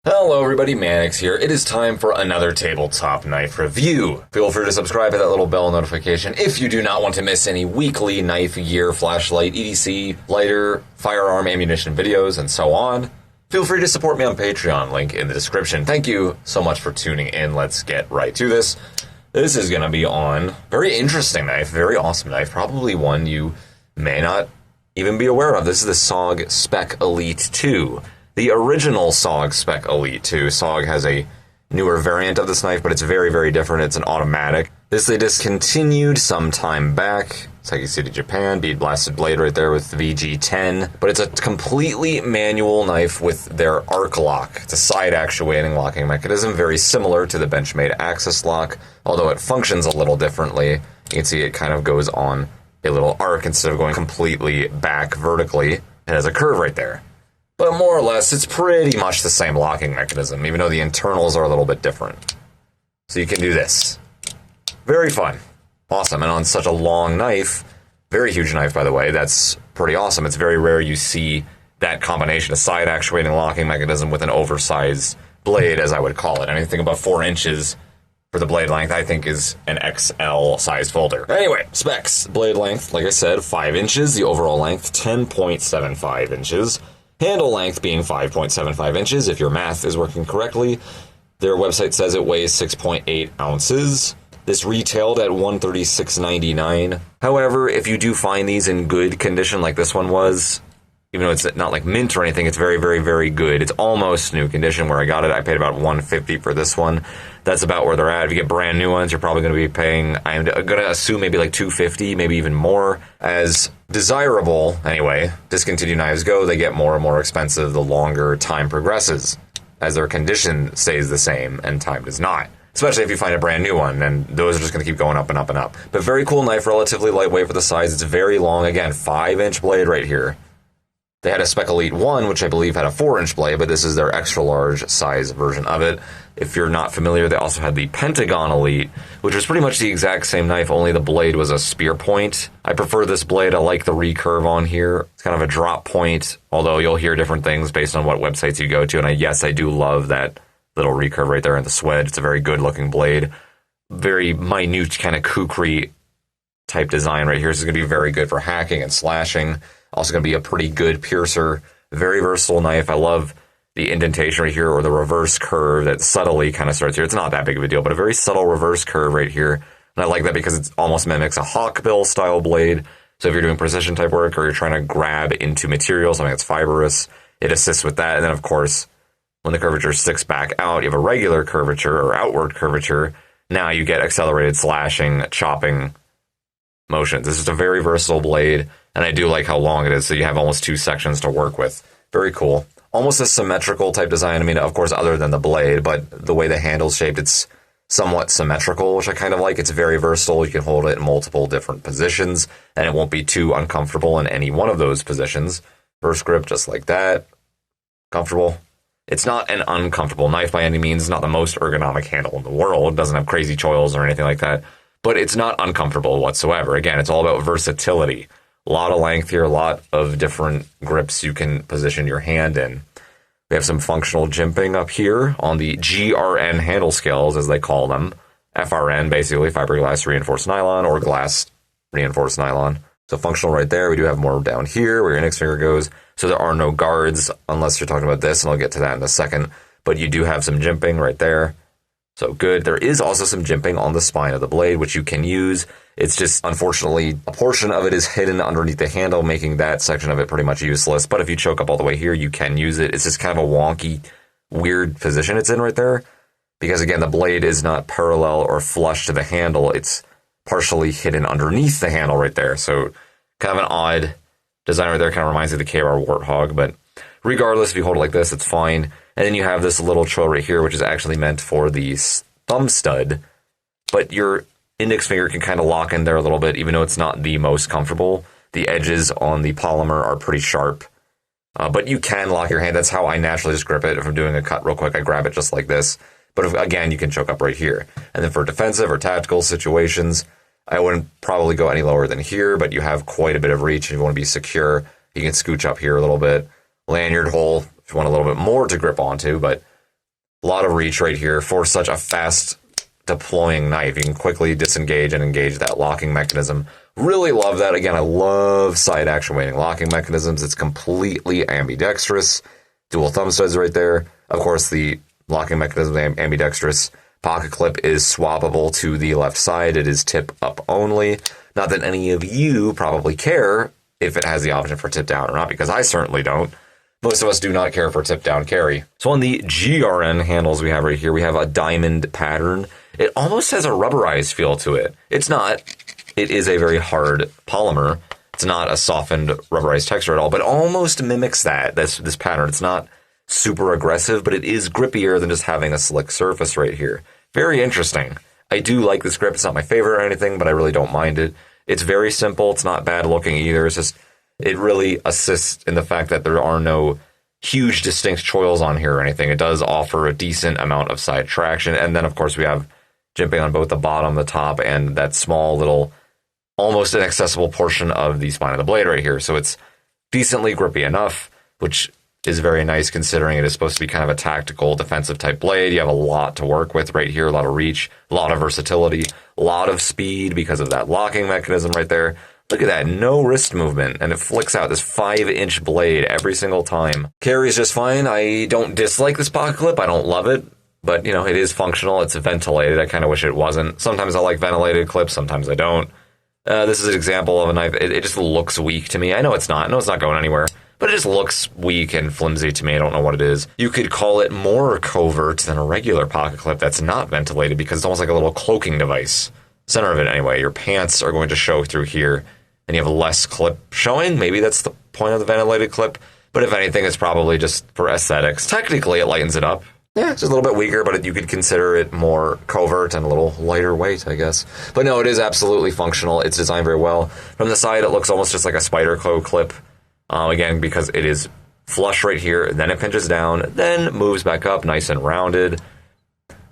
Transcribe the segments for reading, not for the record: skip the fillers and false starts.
Hello everybody, Mannix here. It is time for another tabletop knife review. Feel free to subscribe, hit that little bell notification if you do not want to miss any weekly knife, gear, flashlight, EDC, lighter, firearm, ammunition videos, and so on. Feel free to support me on Patreon, link in the description. Thank you so much for tuning in. Let's get right to this. This is going to be on very interesting knife, very awesome knife, probably one you may not even be aware of. This is the SOG Spec-Elite II. The original SOG Spec-Elite II. SOG has a newer variant of this knife, but it's very, very different. It's an automatic. This they discontinued some time back. Saiki City, Japan. Bead blasted blade right there with VG10. But it's a completely manual knife with their arc lock. It's a side actuating locking mechanism, very similar to the Benchmade axis lock, although it functions a little differently. You can see it kind of goes on a little arc instead of going completely back vertically. It has a curve right there. But more or less, it's pretty much the same locking mechanism, even though the internals are a little bit different. So you can do this. Very fun. Awesome. And on such a long knife, very huge knife, by the way, that's pretty awesome. It's very rare you see that combination, a side actuating locking mechanism with an oversized blade, as I would call it. Anything above 4 inches for the blade length, I think, is an XL size folder. Anyway, specs. Blade length, like I said, 5 inches. The overall length, 10.75 inches. Handle length being 5.75 inches, if your math is working correctly. Their website says it weighs 6.8 ounces. This retailed at $136.99. However, if you do find these in good condition like this one was, even though it's not like mint or anything, it's very, very, very good. It's almost new condition where I got it. I paid about $150 for this one. That's about where they're at. If you get brand new ones, you're probably going to be paying, I'm going to assume maybe like $250, maybe even more. As desirable, anyway, discontinued knives go, they get more and more expensive the longer time progresses, as their condition stays the same and time does not. Especially if you find a brand new one, and those are just going to keep going up and up and up. But very cool knife, relatively lightweight for the size. It's very long. Again, 5-inch blade right here. They had a Spec-Elite I, which I believe had a 4-inch blade, but this is their extra large size version of it. If you're not familiar, they also had the Pentagon-Elite, which was pretty much the exact same knife, only the blade was a spear point. I prefer this blade. I like the recurve on here. It's kind of a drop point, although you'll hear different things based on what websites you go to. And yes, I do love that little recurve right there in the swedge. It's a very good-looking blade. Very minute kind of kukri type design right here. This is going to be very good for hacking and slashing. Also going to be a pretty good piercer. Very versatile knife. I love the indentation right here, or the reverse curve that subtly kind of starts here. It's not that big of a deal, but a very subtle reverse curve right here. And I like that because it almost mimics a hawkbill style blade. So if you're doing precision type work, or you're trying to grab into material, something that's fibrous, it assists with that. And then of course, when the curvature sticks back out, you have a regular curvature or outward curvature. Now you get accelerated slashing, chopping motions. This is a very versatile blade. And I do like how long it is, so you have almost 2 sections to work with. Very cool. Almost a symmetrical type design. I mean, of course, other than the blade, but the way the handle's shaped, it's somewhat symmetrical, which I kind of like. It's very versatile. You can hold it in multiple different positions, and it won't be too uncomfortable in any one of those positions. First grip, just like that. Comfortable. It's not an uncomfortable knife by any means. It's not the most ergonomic handle in the world. It doesn't have crazy choils or anything like that. But it's not uncomfortable whatsoever. Again, it's all about versatility. A lot of length here, a lot of different grips you can position your hand in. We have some functional jimping up here on the GRN handle scales, as they call them. FRN, basically, fiberglass reinforced nylon or glass reinforced nylon. So functional right there. We do have more down here where your index finger goes. So there are no guards unless you're talking about this, and I'll get to that in a second. But you do have some jimping right there. So good. There is also some jimping on the spine of the blade, which you can use. It's just, unfortunately, a portion of it is hidden underneath the handle, making that section of it pretty much useless. But if you choke up all the way here, you can use it. It's just kind of a wonky, weird position it's in right there. Because, again, the blade is not parallel or flush to the handle. It's partially hidden underneath the handle right there. So kind of an odd design right there. Kind of reminds me of the KR Warthog. But regardless, if you hold it like this, it's fine. And then you have this little choil right here, which is actually meant for the thumb stud. But your index finger can kind of lock in there a little bit, even though it's not the most comfortable. The edges on the polymer are pretty sharp. But you can lock your hand. That's how I naturally just grip it. If I'm doing a cut real quick, I grab it just like this. But again, you can choke up right here. And then for defensive or tactical situations, I wouldn't probably go any lower than here, but you have quite a bit of reach. If you want to be secure, you can scooch up here a little bit. Lanyard hole, if you want a little bit more to grip onto, but A lot of reach right here for such a fast deploying knife. You can quickly disengage and engage that locking mechanism. Really love that. Again, I love side action weighting locking mechanisms. It's completely ambidextrous. Dual thumb studs right there. Of course, the locking mechanism is ambidextrous. Pocket clip is swappable to the left side. It is tip up only. Not that any of you probably care if it has the option for tip down or not, because I certainly don't. Most of us do not care for tip down carry. So on the GRN handles we have right here, we have a diamond pattern. It almost has a rubberized feel to it. It's not. It is a very hard polymer. It's not a softened rubberized texture at all, but it almost mimics this pattern. It's not super aggressive, but it is grippier than just having a slick surface right here. Very interesting. I do like this grip. It's not my favorite or anything, but I really don't mind it. It's very simple. It's not bad looking either. It's just, it really assists in the fact that there are no huge distinct choils on here or anything. It does offer a decent amount of side traction. And then, of course, we have jimping on both the bottom, the top, and that small little, almost inaccessible portion of the spine of the blade right here. So it's decently grippy enough, which is very nice considering it is supposed to be kind of a tactical defensive type blade. You have a lot to work with right here, a lot of reach, a lot of versatility, a lot of speed because of that locking mechanism right there. Look at that, no wrist movement, and it flicks out this 5-inch blade every single time. Carries just fine. I don't dislike this pocket clip. I don't love it, but you know, it is functional. It's ventilated. I kind of wish it wasn't. Sometimes I like ventilated clips, sometimes I don't. This is an example of a knife. It just looks weak to me. I know it's not. I know it's not going anywhere. But it just looks weak and flimsy to me. I don't know what it is. You could call it more covert than a regular pocket clip that's not ventilated because it's almost like a little cloaking device. Center of it anyway. Your pants are going to show through here and you have less clip showing. Maybe that's the point of the ventilated clip. But if anything, it's probably just for aesthetics. Technically, it lightens it up. Yeah, it's just a little bit weaker, but you could consider it more covert and a little lighter weight, I guess. But no, it is absolutely functional. It's designed very well. From the side, it looks almost just like a Spyderco clip. Again, because it is flush right here, then it pinches down, then moves back up, nice and rounded.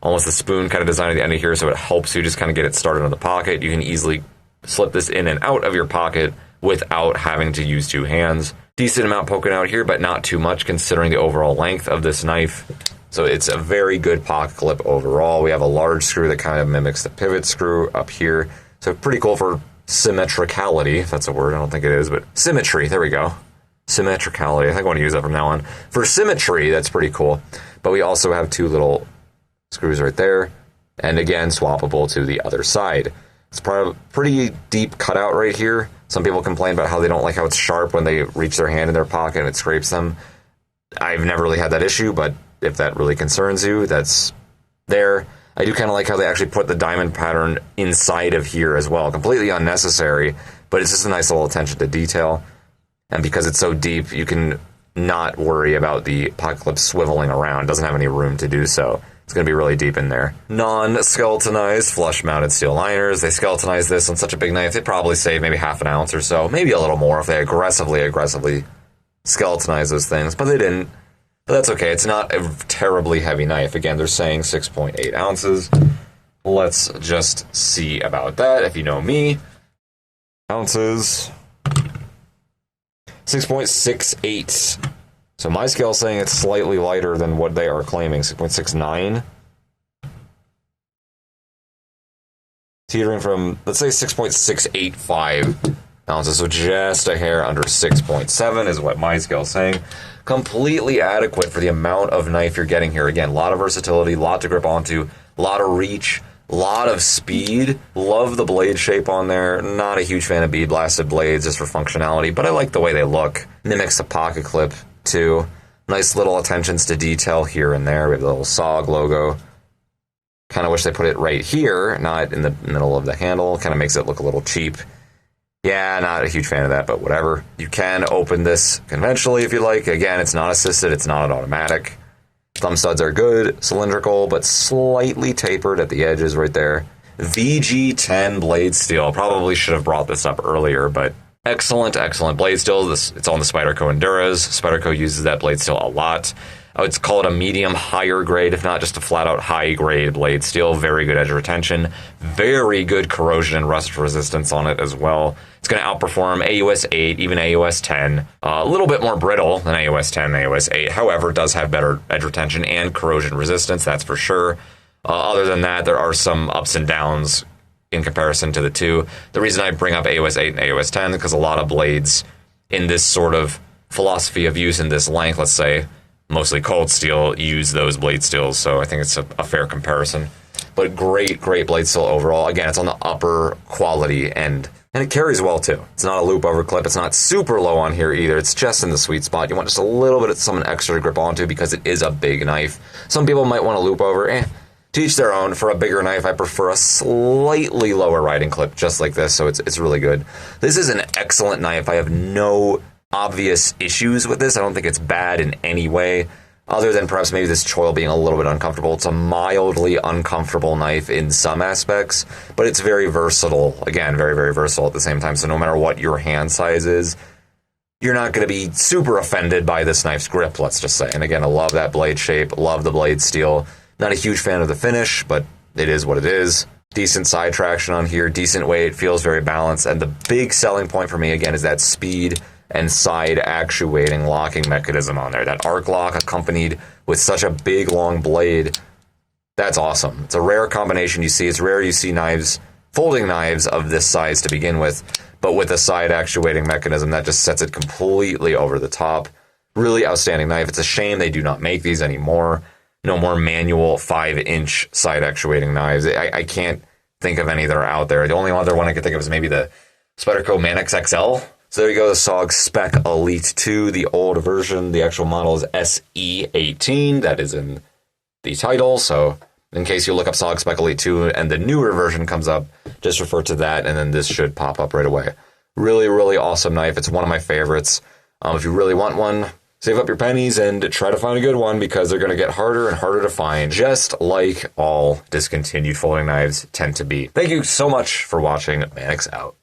Almost a spoon kind of design at the end of here, so it helps you just kind of get it started in the pocket. You can easily slip this in and out of your pocket without having to use two hands. Decent amount poking out here, but not too much considering the overall length of this knife. So it's a very good pocket clip overall. We have a large screw that kind of mimics the pivot screw up here. So pretty cool for symmetricality, if that's a word. I don't think it is, but symmetry, there we go. Symmetricality, I think I want to use that from now on. For symmetry, that's pretty cool. But we also have two little screws right there, and again, swappable to the other side. It's pretty deep cutout right here. Some people complain about how they don't like how it's sharp when they reach their hand in their pocket and it scrapes them. I've never really had that issue, but if that really concerns you, that's there. I do kind of like how they actually put the diamond pattern inside of here as well. Completely unnecessary, but it's just a nice little attention to detail. And because it's so deep, you can not worry about the pocket clip swiveling around. It doesn't have any room to do so. It's going to be really deep in there. Non-skeletonized flush-mounted steel liners. They skeletonized this on such a big knife. They'd probably save maybe half an ounce or so, maybe a little more if they aggressively skeletonized those things, but they didn't. But that's okay. It's not a terribly heavy knife. Again, they're saying 6.8 ounces. Let's just see about that. If you know me, ounces, 6.68. So my scale is saying it's slightly lighter than what they are claiming, 6.69. Teetering from, let's say 6.685 ounces, so just a hair under 6.7 is what my scale is saying. Completely adequate for the amount of knife you're getting here. Again, a lot of versatility, a lot to grip onto, a lot of reach, a lot of speed. Love the blade shape on there. Not a huge fan of bead blasted blades just for functionality, but I like the way they look. Mimics a pocket clip too. Nice little attentions to detail here and there. We have the little SOG logo. Kind of wish they put it right here, not in the middle of the handle. Kind of makes it look a little cheap. Yeah, not a huge fan of that, but whatever. You can open this conventionally if you like. Again, it's not assisted, it's not an automatic. Thumb studs are good, cylindrical, but slightly tapered at the edges right there. VG10 blade steel. Probably should have brought this up earlier, but excellent, excellent blade steel. It's on the Spyderco Enduras. Spyderco uses that blade steel a lot. I would call it a medium higher grade, if not just a flat out high grade blade steel. Very good edge retention, very good corrosion and rust resistance on it as well. It's going to outperform AUS 8, even AUS 10. A little bit more brittle than AUS 10 and AUS 8. However, it does have better edge retention and corrosion resistance, that's for sure. Other than that, there are some ups and downs in comparison to the two. The reason I bring up AUS 8 and AUS 10 is because a lot of blades in this sort of philosophy of use in this length, let's say, mostly cold steel, use those blade steels, so I think it's a fair comparison. But great blade steel overall. Again, it's on the upper quality end, and it carries well too. It's not a loop over clip, it's not super low on here either, it's just in the sweet spot. You want just a little bit of something extra to grip onto because it is a big knife. Some people might want to loop over, to each their own. For a bigger knife, I prefer a slightly lower riding clip, just like this, so it's really good. This is an excellent knife. I have no obvious issues with this. I don't think it's bad in any way, other than perhaps maybe this choil being a little bit uncomfortable. It's a mildly uncomfortable knife in some aspects, but it's very versatile. Again, very versatile at the same time, so no matter what your hand size is, you're not going to be super offended by this knife's grip, let's just say. And again, I love that blade shape, love the blade steel. Not a huge fan of the finish, but it is what it is. Decent side traction on here, decent weight, feels very balanced, and the big selling point for me, again, is that speed and side actuating locking mechanism on there. That arc lock accompanied with such a big, long blade, that's awesome. It's a rare combination you see. It's rare you see knives, folding knives of this size to begin with, but with a side actuating mechanism that just sets it completely over the top. Really outstanding knife. It's a shame they do not make these anymore. No more manual 5-inch side actuating knives. I can't think of any that are out there. The only other one I could think of is maybe the Spectacles Manix XL. So there you go, the SOG Spec-Elite II, the old version. The actual model is SE18. That is in the title. So in case you look up SOG Spec-Elite II and the newer version comes up, just refer to that, and then this should pop up right away. Really awesome knife. It's one of my favorites. If you really want one, save up your pennies and try to find a good one, because they're going to get harder and harder to find, just like all discontinued folding knives tend to be. Thank you so much for watching. Manix out.